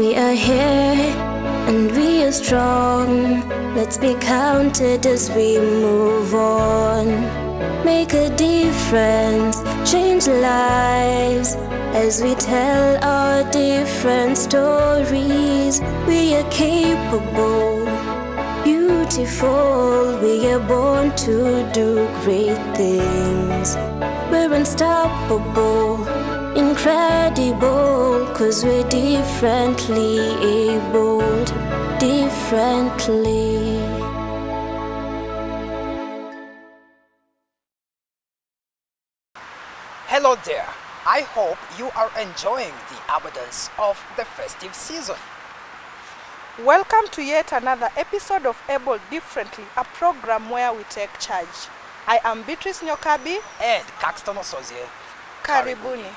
We are here and we are strong. Let's be counted as we move on. Make a difference, change lives as we tell our different stories. We are capable, beautiful. We are born to do great things. We're unstoppable, incredible, 'cause we're differently abled, differently. Hello there. I hope you are enjoying the abundance of the festive season. Welcome to yet another episode of Able Differently, a program where we take charge. I am Beatrice Nyokabi And Caxton Osozie. Karibuni.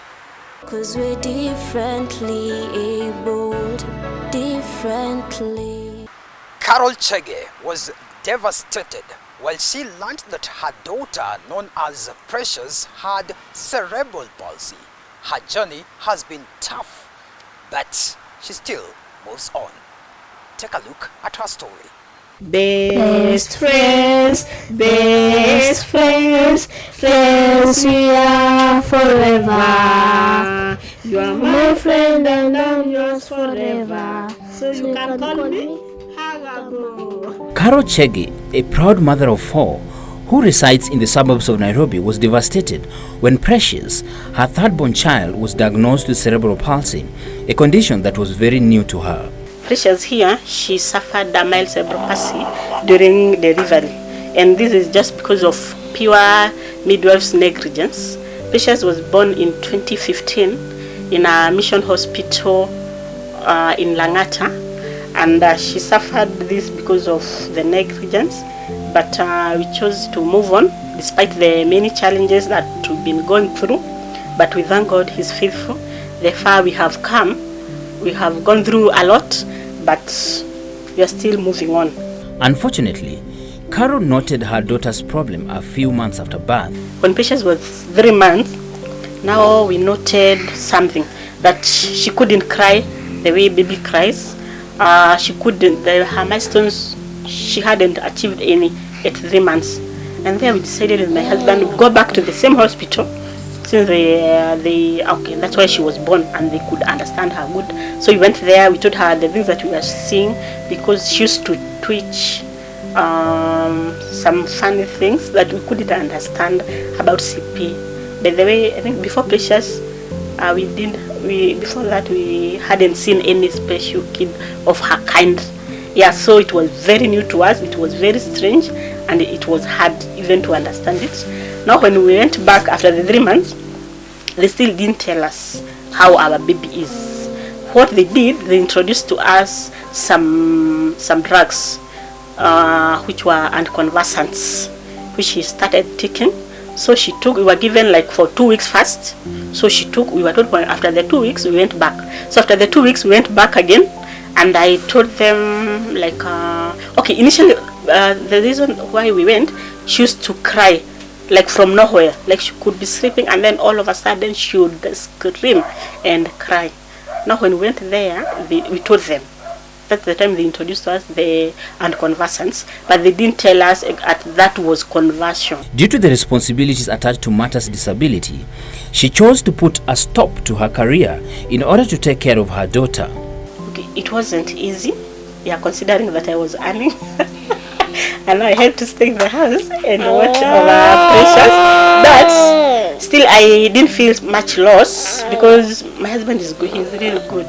'Cause we're differently abled, differently. Carol Chege was devastated while she learned that her daughter, known as Precious, had cerebral palsy. Her journey has been tough, but she still moves on. Take a look at her story. Best friends, friends we are forever. You are my friend and I'm yours forever. So you can call me Hagago. Carol Chege, a proud mother of 4 who resides in the suburbs of Nairobi, was devastated when Precious, her third-born child, was diagnosed with cerebral palsy, a condition that was very new to her. Precious here, she suffered a mild cerebral palsy during delivery, and this is just because of pure midwife's negligence. Precious was born in 2015 in a mission hospital in Langata, and she suffered this because of the negligence, but we chose to move on despite the many challenges that we've been going through. But we thank God, He's faithful. The far we have come, we have gone through a lot, but we are still moving on. Unfortunately, Carol noted her daughter's problem a few months after birth. When Precious was 3 months, now we noted something, that she couldn't cry the way baby cries. She couldn't, her milestones, she hadn't achieved any at 3 months. And then we decided with my husband to go back to the same hospital, since okay, that's why she was born and they could understand her good. So we went there, we told her the things that we were seeing, because she used to twitch some funny things that we couldn't understand about CP. By the way, I think before Precious, before that we hadn't seen any special kid of her kind. Yeah, so it was very new to us, it was very strange, and it was hard even to understand it. Now when we went back after the 3 months, they still didn't tell us how our baby is. What they did, they introduced to us some drugs, which were anticonvulsants, which she started taking. So she took, we were given like for 2 weeks first. So she took, we were told after the 2 weeks, we went back. So after the 2 weeks, we went back again. And I told them like, okay, initially, the reason why we went, she used to cry like from nowhere, like she could be sleeping and then all of a sudden she would scream and cry. Now when we went there, we told them. That's the time they introduced to us the anticonvulsants, but they didn't tell us that was conversion. Due to the responsibilities attached to Martha's disability, she chose to put a stop to her career in order to take care of her daughter. Okay, it wasn't easy, yeah, considering that I was earning. And I had to stay in the house and watch over Precious. But still, I didn't feel much loss because my husband is good. He's really good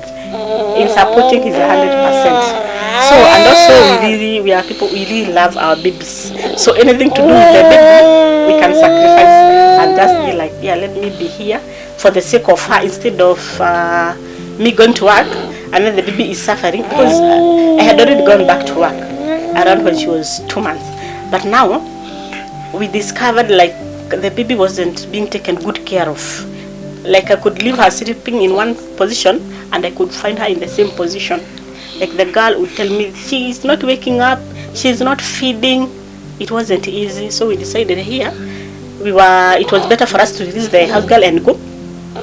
in supporting. He's 100%. So, and also we are people, we really love our babies. So anything to do with the baby, we can sacrifice and just be like, yeah, let me be here for the sake of her instead of me going to work and then the baby is suffering, because I had already gone back to work around when she was 2 months. But now we discovered like the baby wasn't being taken good care of. Like I could leave her sleeping in one position and I could find her in the same position. Like the girl would tell me she's not waking up, she's not feeding. It wasn't easy, so we decided here it was better for us to release the house girl and go,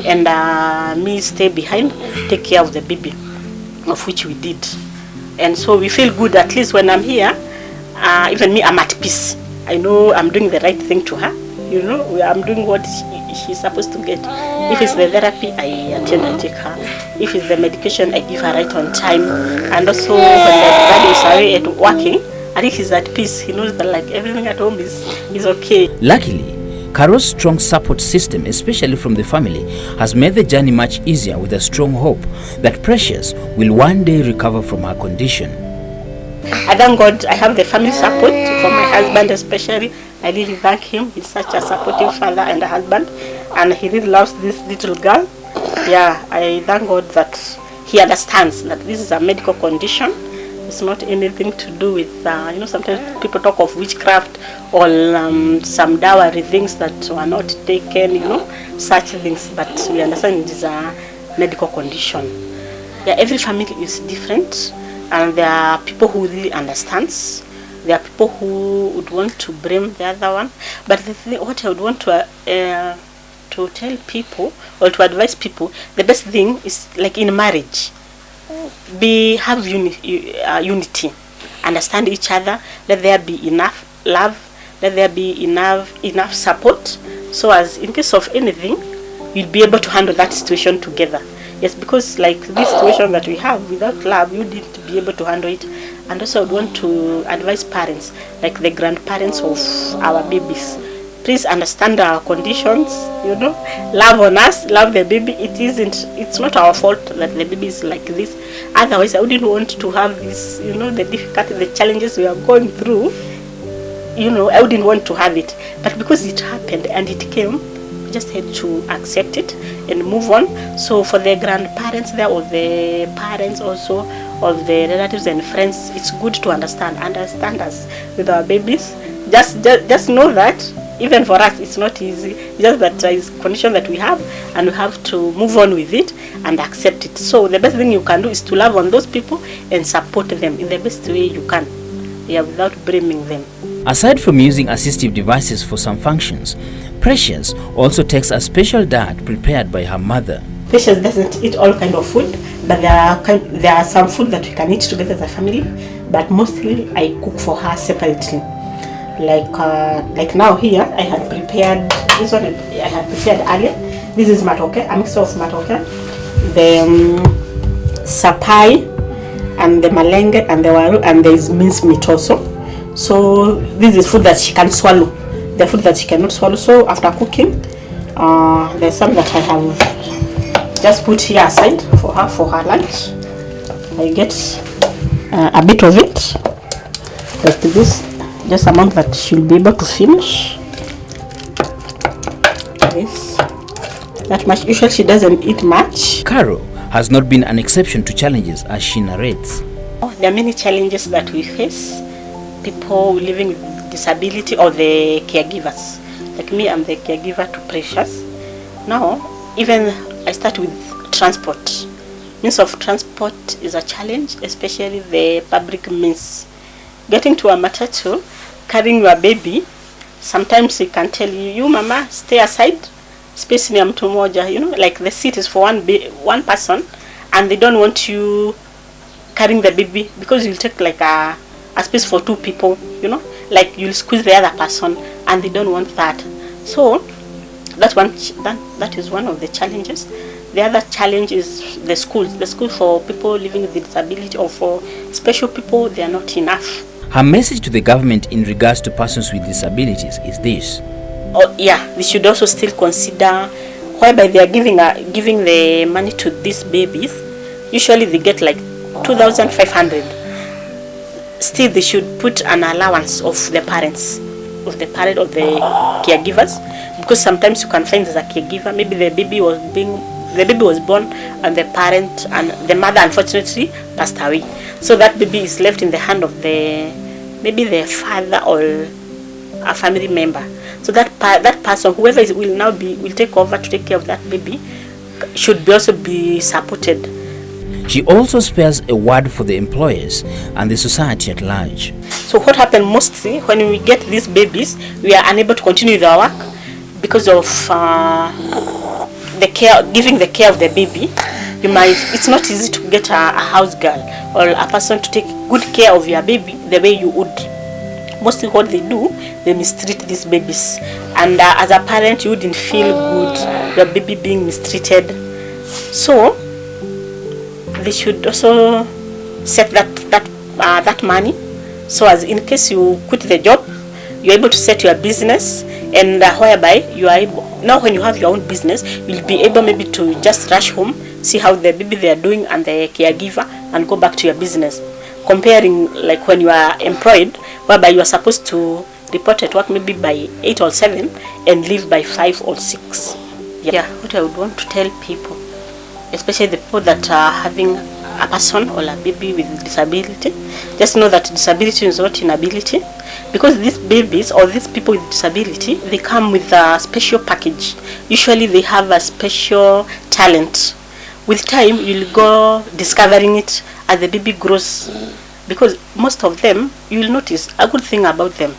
and me stay behind, take care of the baby. of which we did. And so we feel good, at least when I'm here, even me, I'm at peace. I know I'm doing the right thing to her. I'm doing what she's supposed to get. If it's the therapy, I attend and take her. If it's the medication, I give her right on time. And also when the daddy is away at working, I think he's at peace. He knows that like everything at home is okay. Luckily, Caro's strong support system, especially from the family, has made the journey much easier, with a strong hope that Precious will one day recover from her condition. I thank God I have the family support from my husband especially. I really thank him. He's such a supportive father and a husband, and he really loves this little girl. Yeah, I thank God that he understands that this is a medical condition. It's not anything to do with, sometimes people talk of witchcraft or some dowry things that were not taken, such things. But we understand it is a medical condition. Yeah, every family is different, and there are people who really understands. There are people who would want to blame the other one. But what I would want to tell people or to advise people, the best thing is like in marriage. Have unity, understand each other, let there be enough love, let there be enough support, so as in case of anything, you'll be able to handle that situation together. Yes, because like this situation that we have, without love, you need to be able to handle it. And also I would want to advise parents, like the grandparents of our babies, please understand our conditions, love on us, love the baby. It's not our fault that the baby is like this. Otherwise, I wouldn't want to have this, the difficulty, the challenges we are going through. I wouldn't want to have it. But because it happened and it came, we just had to accept it and move on. So for the grandparents there, or the parents also, or the relatives and friends, it's good to understand us with our babies. Just know that even for us, it's not easy. Just that it's a condition that we have, and we have to move on with it and accept it. So the best thing you can do is to love on those people and support them in the best way you can, without blaming them. Aside from using assistive devices for some functions, Precious also takes a special diet prepared by her mother. Precious doesn't eat all kind of food, but there are some food that we can eat together as a family. But mostly I cook for her separately. Like now here, I had prepared this one. I had prepared earlier. This is matoke, a mixture of matoke, the sapai, and the malenge, and the waru, and there is minced meat also. So this is food that she can swallow. The food that she cannot swallow. So after cooking, there's some that I have just put here aside for her lunch. I get a bit of it, like this. Just amount that she'll be able to finish. This, that much. Usually she doesn't eat much. Caro has not been an exception to challenges, as she narrates. There are many challenges that we face. People living with disability or the caregivers. Like me, I'm the caregiver to Precious. Now, even I start with transport. Means of transport is a challenge, especially the public means. Getting to a matatu, carrying your baby, sometimes they can tell you mama, stay aside, space ni ya mtu moja, like the seat is for one person, and they don't want you carrying the baby because you'll take like a space for two people, like you'll squeeze the other person, and they don't want that. So that is one of the challenges. The other challenge is the schools. The school for people living with disability or for special people, they are not enough. Her message to the government in regards to persons with disabilities is this. They should also still consider whereby they are giving the money to these babies. Usually they get like 2,500. Still they should put an allowance of the parents, of the caregivers, because sometimes you can find as a caregiver, maybe the baby was born and the parent and the mother unfortunately passed away. So that baby is left in the hand of maybe the father or a family member. So that person, whoever will take over to take care of that baby, should also be supported. She also spares a word for the employers and the society at large. So what happened mostly when we get these babies, we are unable to continue with our work because of giving the care of the baby. it's not easy to get a house girl or a person to take good care of your baby the way you would. Mostly what they do, they mistreat these babies, and as a parent you wouldn't feel good your baby being mistreated. So they should also set that money, so as in case you quit the job, you're able to set your business, and whereby you are able, now when you have your own business, you'll be able maybe to just rush home, see how the baby they are doing and the caregiver, and go back to your business. Comparing like when you are employed, whereby you are supposed to report at work maybe by 8 or 7 and leave by 5 or 6. Yeah, what I would want to tell people, especially the people that are having a person or a baby with disability, just know that disability is not inability, because these babies or these people with disability, they come with a special package. Usually they have a special talent. With time you'll go discovering it as the baby grows, because most of them, you'll notice a good thing about them,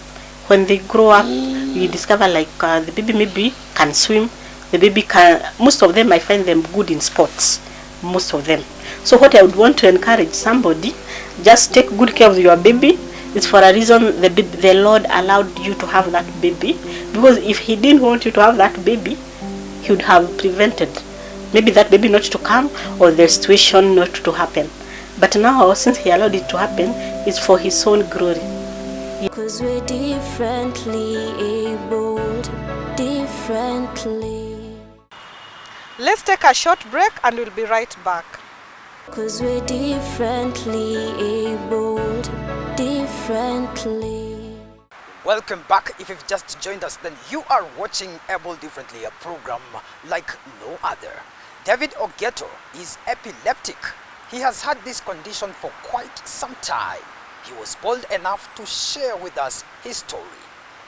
when they grow up you discover like the baby maybe can swim, the baby can, most of them I find them good in sports, most of them. So what I would want to encourage somebody, just take good care of your baby. It's for a reason the Lord allowed you to have that baby, because if he didn't want you to have that baby, he would have prevented maybe that baby not to come or the situation not to happen. But now since he allowed it to happen, it's for his own glory. Because we're differently abled, differently. Let's take a short break and we'll be right back. Because we're differently abled, differently. Welcome back. If you've just joined us, then you are watching Able Differently, a program like no other. David Ogeto is epileptic. He has had this condition for quite some time. He was bold enough to share with us his story.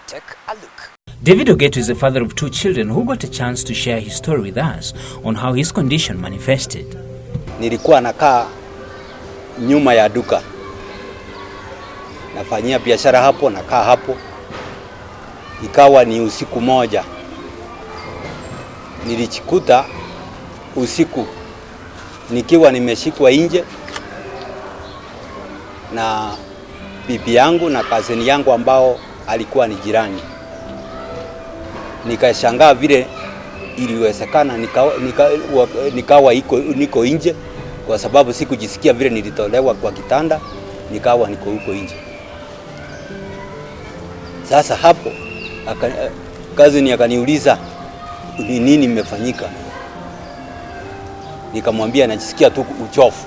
Take a look. David Ogeto is a father of 2 children who got a chance to share his story with us on how his condition manifested. Nilikuwa nakaa nyuma ya duka, nafanyia biashara hapo, nakaa hapo. Ikawa ni usiku moja, nilichikuta usiku nikiwa nimeshikwa nje na bibi yangu na kazeni yangu ambao alikuwa ni jirani. Nikashangaa vile iliwezekana nikawa niko nje, kwa sababu sikujisikia vile nilitolewa kwa kitanda, nikawa niko huko nje. Sasa hapo kazini akaniuliza ni nini imefanyika. Nikamwambia najisikia tu uchofu,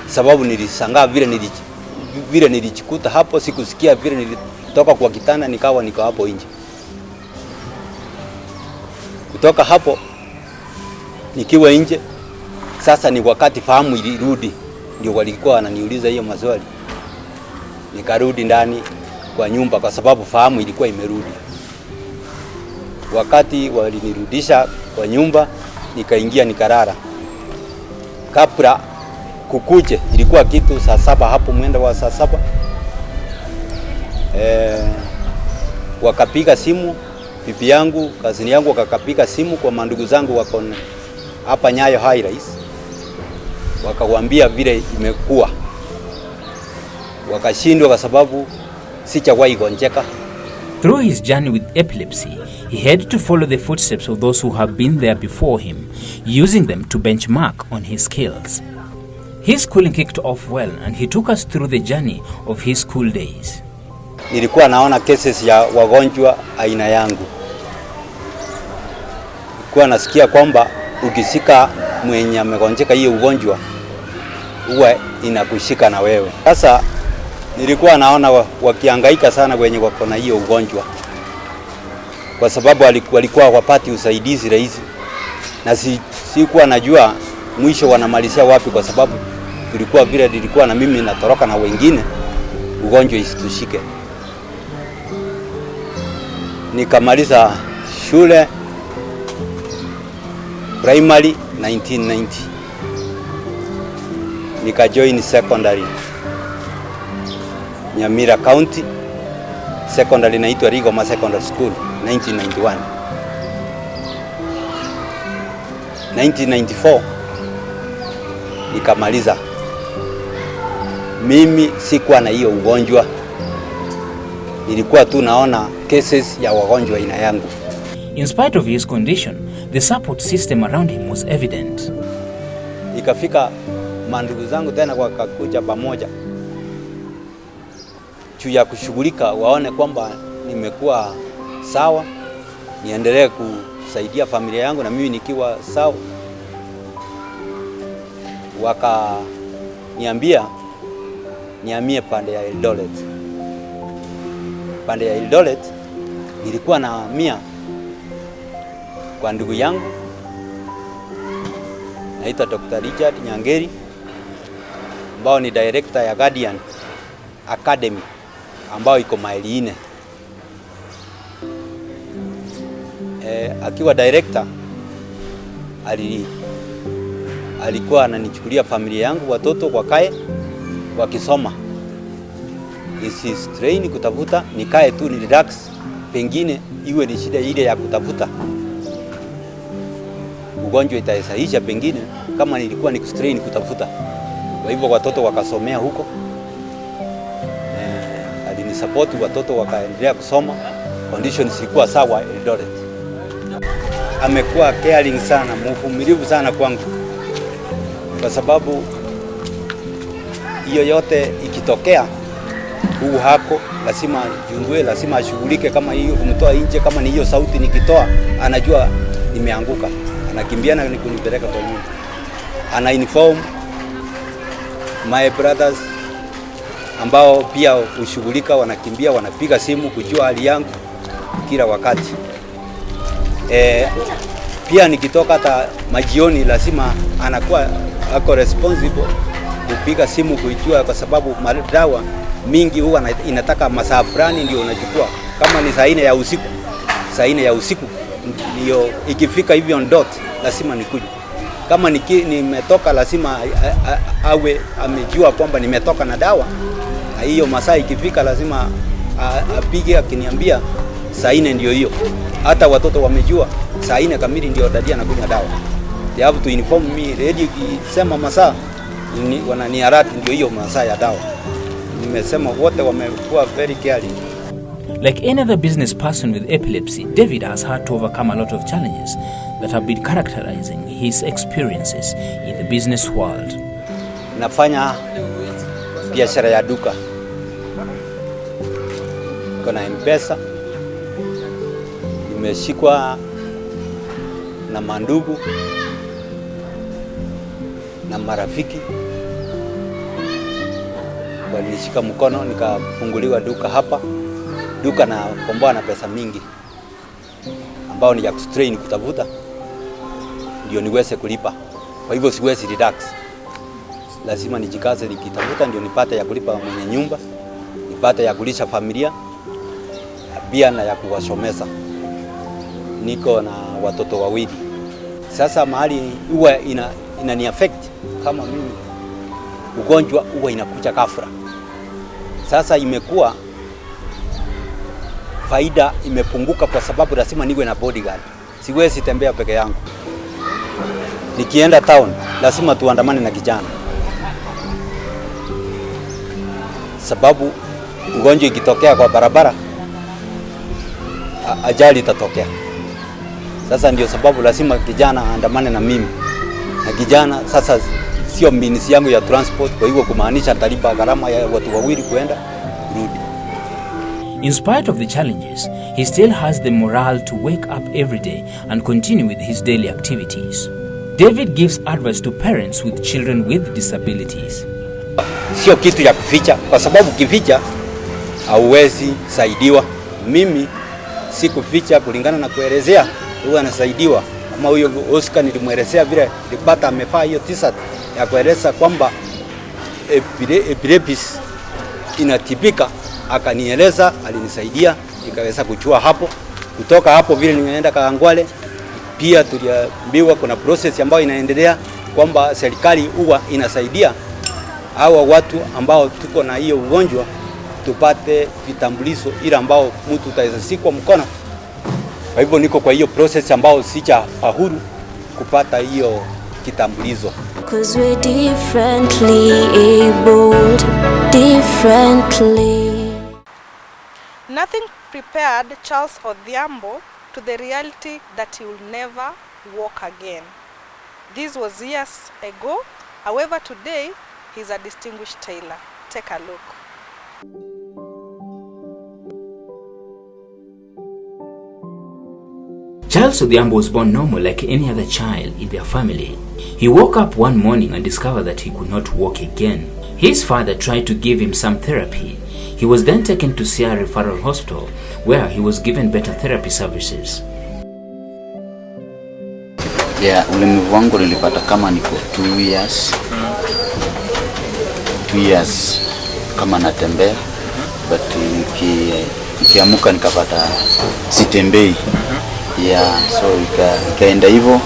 sababu nilishangaa vile nilichikuta hapo, sikusikia vile nilitoka kwa kitanda, nikawa niko hapo nje. Kutoka hapo nikiwa nje, sasa ni wakati fahamu ilirudi, ndio walikuwa wananiuliza hiyo maswali. Nikarudi ndani kwa nyumba kwa sababu fahamu ilikuwa imerudi. Wakati walinirudisha kwa nyumba, nikaingia nikarara. Kabla kukuje ilikuwa kitu saa 7 hapo, mwendo wa saa 7. Wakapiga simu, bibi yangu, kazini yangu wakapiga simu kwa mandugu zangu wako hapa Nyayo High Rise. Wakawaambia vile imekuwa. Wakashindwa kwa sababu sijawahi gonjeka. Through his journey with epilepsy, he had to follow the footsteps of those who have been there before him, using them to benchmark on his skills. His schooling kicked off well, and he took us through the journey of his school days. Nilikuwa naona cases ya wagonjwa aina yangu. Nilikuwa nasikia kwamba ukisika mwenye amegonjeka hiyo ugonjwa huwa inakushika na wewe. Sasa nilikuwa naona wakihangaika sana wenye wako na hiyo ugonjwa, kwa sababu walikuwa wapati usaidizi rahisi, na sikuwa najua mwisho wanamalizia wapi, kwa sababu tulikuwa vile nilikuwa na mimi natoroka na wengine ugonjwa isitushike. Nikamaliza shule primary 1990. Nikajoin secondary Nyamira County secondary inaitwa Rigoma Secondary School 1991. 1994 nikamaliza. Mimi sikuwa na hiyo ugonjwa, nilikuwa tu naona cases ya wagonjwa aina yangu. In spite of his condition, the support system around him was evident. Ikafika mandugu zangu tena wakakuja pamoja juu ya kushughulika, waone kwamba nimekuwa sawa, niendelee kusaidia familia yangu na mimi nikiwa sawa. Wakaniambia nihamie pande ya Eldoret. Pande ya Eldoret nilikuwa nahamia kwa ndugu yangu naitwa Dr. Richard Nyangeri, ambao ni director ya Guardian Academy ambao iko maili 4. Akiwa director alikuwa ananichukulia familia yangu, watoto wakae wakisoma, isi strain kutafuta, nikae tu ni relax, pengine iwe ni shida ile ya kutafuta ugonjwa itaisaidia, pengine kama nilikuwa ni strain kutafuta. Kwa hivyo watoto wakasomea huko, alinisupport, watoto wakaendelea kusoma, conditions zilikuwa sawa Eldoret. Amekuwa caring sana, mvumilivu sana kwangu, kwa sababu hiyo yote ikitokea huu hako lazima jungue, lazima ashughulike. Kama hiyo kumtoa nje, kama ni hiyo sauti nikitoa, anajua nimeanguka, anakimbia na kunipeleka kwa nyumba. Ana inform my brothers ambao pia ushughulika, wanakimbia, wanapiga simu kujua hali yangu kila wakati. Pia nikitoka hata majioni lazima anakuwa ako responsible kupiga simu kujua, kwa sababu madawa mingi huwa inataka masaa fulani ndio unachukua. Kama ni saa 4 ya usiku, saa 4 ya usiku ndio ikifika hivyo dot lazima nikuje. Kama nimetoka lazima awe amejua kwamba nimetoka na dawa, na hiyo masaa ikifika lazima apige akiniambia saa 4 ndio hiyo. Hata watoto wamejua saa 4 kamili ndio dadia anakunywa dawa. They have to inform me ready, kisema masaa wananiarati ndio hiyo masaa ya dawa. Nimesema wote wamekuwa very caring. Like any other business person with epilepsy, David has had to overcome a lot of challenges that have been characterizing his experiences in the business world. Nafanya biashara ya duka. Kuna M-Pesa. Nimeshikwa na mandugu na marafiki, walinishika mkono nikafunguliwa duka hapa. Duka na komboa na pesa mingi ambao ni ya kustrain kutafuta ndio niweze kulipa. Kwa hivyo siwezi relax, lazima nijikaze nikitafuta ndio nipate ya kulipa mwenye nyumba, nipate ya kulisha familia, pia na ya kuwasomeza. Niko na watoto wawili. Sasa mahali huwa inani affect kama mimi, ugonjwa huwa inakuja ghafla. Sasa imekuwa faida imepunguka kwa sababu lazima niwe na bodyguard. Siwezi tembea peke yangu. Nikienda town lazima tuandamane na kijana, sababu ugonjwa ikitokea kwa barabara ajali itatokea. Sasa ndio sababu lazima kijana aandamane na mimi, na kijana sasa sio means yangu ya transport, kwa hivyo kumaanisha talipa gharama ya watu wawili kuenda kurudi. In spite of the challenges, he still has the morale to wake up every day and continue with his daily activities. David gives advice to parents with children with disabilities. Sio kitu ya kuficha, kwa sababu kificha hauwezi saidiwa. Mimi si kuficha, kulingana na kuelezea huwa anasaidiwa. Kama huyo Oscar nilimwelezea vile nilipata amefaa hiyo t-shirt ya kueleza kwamba epilepsy inatibika, akanieleza, alinisaidia, nikaweza kuchua hapo. Kutoka hapo vile nimeenda Kaangwale, pia tuliambiwa kuna process ambayo inaendelea kwamba serikali huwa inasaidia hawa watu ambao tuko na hiyo ugonjwa tupate vitambulisho ile ambao mtu utaweza sikwa mkono. Kwa hivyo niko kwa hiyo process ambao sicha fahuru kupata hiyo kitambulisho. 'Cause we're differently abled, differently. Nothing prepared Charles Odhiambo to the reality that he will never walk again. This was years ago. However, today he's a distinguished tailor. Take a look. Charles Odhiambo was born normal like any other child in their family. He woke up one morning and discovered that he could not walk again. His father tried to give him some therapy. He was then taken to Siaya Referral Hospital, where he was given better therapy services. Ulemavu wangu nilipata kama niko 2 years kama natembea, but nikiamuka nikapata sitembei. So ikaenda hivyo.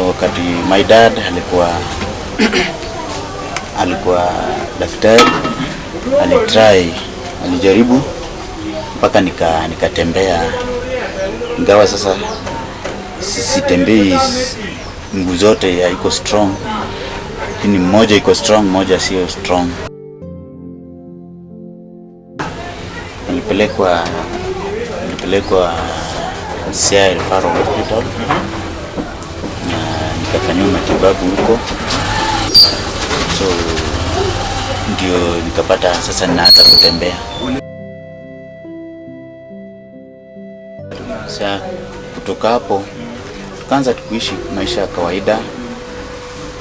Wakati my dad alikuwa daktari, alijaribu mpaka nikatembea, ingawa sasa sitembei mguu zote iko strong, lakini mmoja iko strong, mmoja sio strong. Nilipelekwa Siaya Referral Hospital na nikafanywa matibabu huko, so ndio nikapata sasa ninaanza kutembea. Sasa kutoka hapo tukaanza kuishi maisha ya kawaida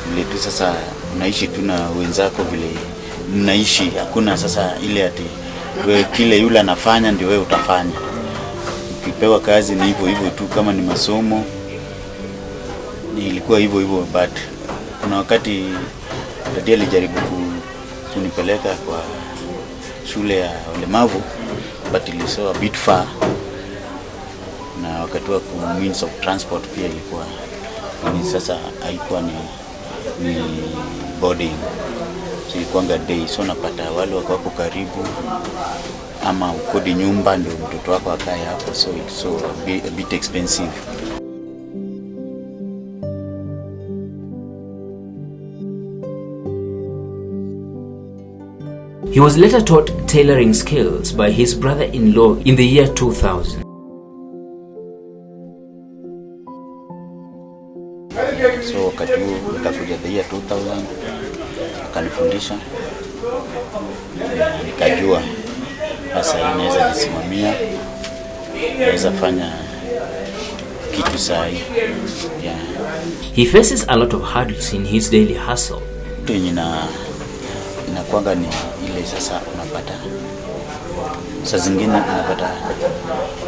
vile tu. Sasa unaishi tu na wenzako vile mnaishi, hakuna sasa ile ati wewe kile yule anafanya ndio wewe utafanya. Ukipewa kazi ni hivyo hivyo tu, kama ni masomo ilikuwa hivyo hivyo. But kuna wakati dadi alijaribu kunipeleka kwa shule ya ulemavu, but iliso a bit far, na wakati wa means of transport pia ilikuwa ni sasa haikuwa ni boarding, so ilikuwa day. So napata wale wako karibu ama ukodi nyumba ndio mtoto wako akae hapo, so it's a bit expensive. He was later taught tailoring skills by his brother-in-law in the year 2000. So wakati huo nikakuja the year 2000, akanifundisha, nikajua sasa inaweza jisimamia, naweza fanya kitu sahi. He faces a lot of hurdles in his daily hustle. Inakuanga ni ile sasa unapata saa zingine unapata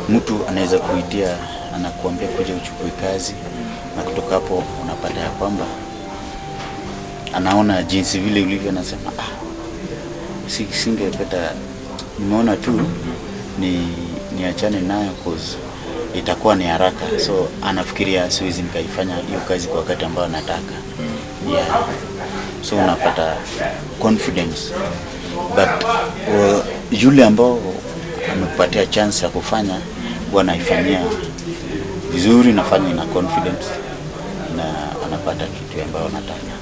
mtu anaweza kuitia, anakuambia kuja uchukue kazi, na kutoka hapo unapata ya kwamba anaona jinsi vile ulivyo, anasema singependa, nimeona tu niachane nayo cause itakuwa ni haraka, so anafikiria siwezi nikaifanya hiyo kazi kwa wakati ambao nataka. So unapata confidence, but yule ambao amekupatia chance ya kufanya wanaifanyia vizuri, nafanya na confidence na anapata kitu ambacho anataka.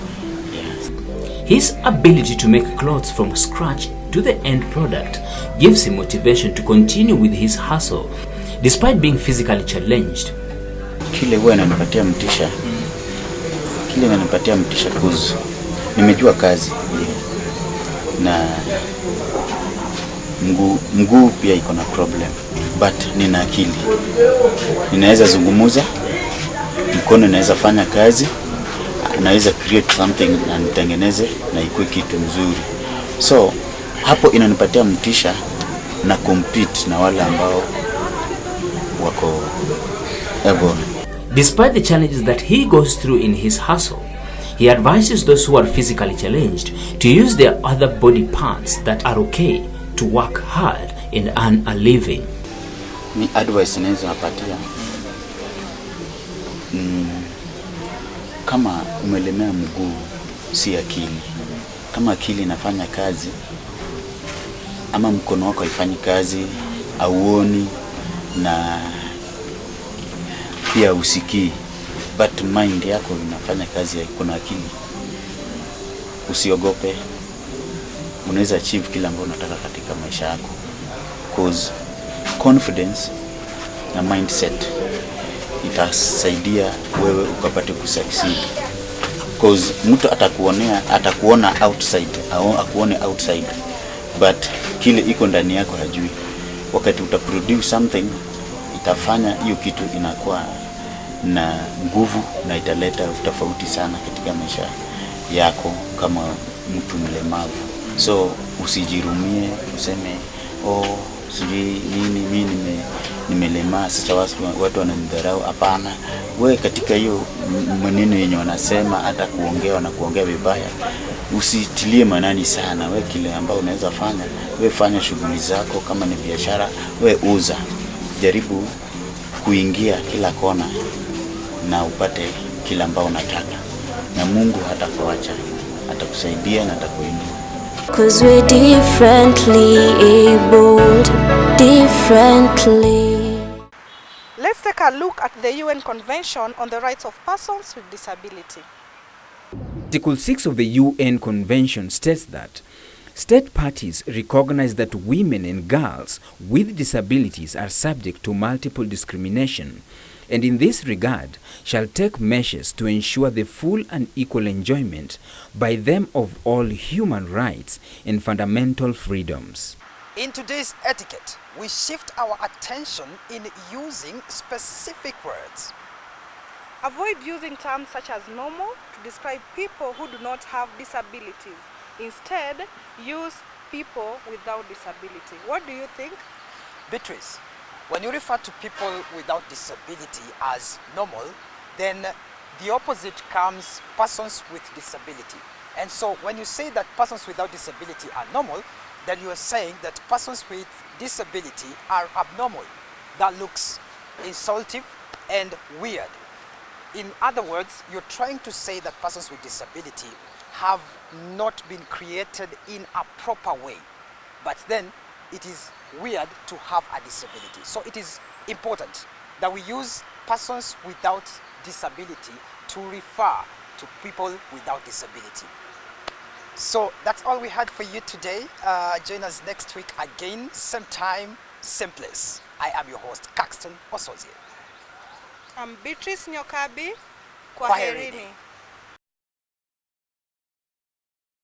His ability to make clothes from scratch to the end product gives him motivation to continue with his hustle despite being physically challenged. Kile huwa inanipatia mtisha cause nimejua kazi na mguu pia iko na problem, but nina akili, ninaweza zungumuza, mkono inaweza fanya kazi, naweza create something na nitengeneze na ikuwe kitu mzuri. So hapo inanipatia mtisha na compete na wale ambao wako able. Despite the challenges that he goes through in his hustle, he advises those who are physically challenged to use their other body parts that are okay to work hard and earn a living. Ni advice naweza napatia, kama umelemea mguu si akili. Kama akili inafanya kazi ama mkono wako haifanyi kazi, auoni na pia usikii, but mind yako inafanya kazi ya kuna akili. Usiogope, unaweza achieve kila ambacho unataka katika maisha yako, cause confidence na mindset itasaidia wewe ukapate kusucceed. Cause mtu atakuona outside au akuone outside, but kile iko ndani yako hajui. Wakati utaproduce something, itafanya hiyo kitu inakuwa na nguvu na italeta tofauti sana katika maisha yako kama mtu mlemavu. So usijirumie useme sijui mimi nimelemaa sasa watu wananidharau. Hapana, wewe katika hiyo maneno yenye wanasema hata kuongea vibaya usitilie manani sana. Wewe kile ambao unaweza fanya, wewe fanya shughuli zako. Kama ni biashara, wewe uza, jaribu kuingia kila kona na upate kila ambao unataka, na Mungu hatakuacha, atakusaidia na atakuinua. 'Cause we're differently abled, differently. Let's take a look at the UN Convention on the Rights of Persons with Disability. Article 6 of the UN Convention states that state parties recognize that women and girls with disabilities are subject to multiple discrimination, and in this regard shall take measures to ensure the full and equal enjoyment by them of all human rights and fundamental freedoms. In today's etiquette, we shift our attention in using specific words. Avoid using terms such as normal to describe people who do not have disabilities. Instead, use people without disability. What do you think? Beatrice, when you refer to people without disability as normal, then the opposite comes persons with disability. And so when you say that persons without disability are normal, then you are saying that persons with disability are abnormal. That looks insulting and weird. In other words, you're trying to say that persons with disability have not been created in a proper way. But then it is weird to have a disability. So it is important that we use persons without disability to refer to people without disability. So that's all we had for you today. Join us next week again, same time, same place. I am your host, Caxton Osozie. I'm Beatrice Nyokabi. Kwaherini. Kwaherini.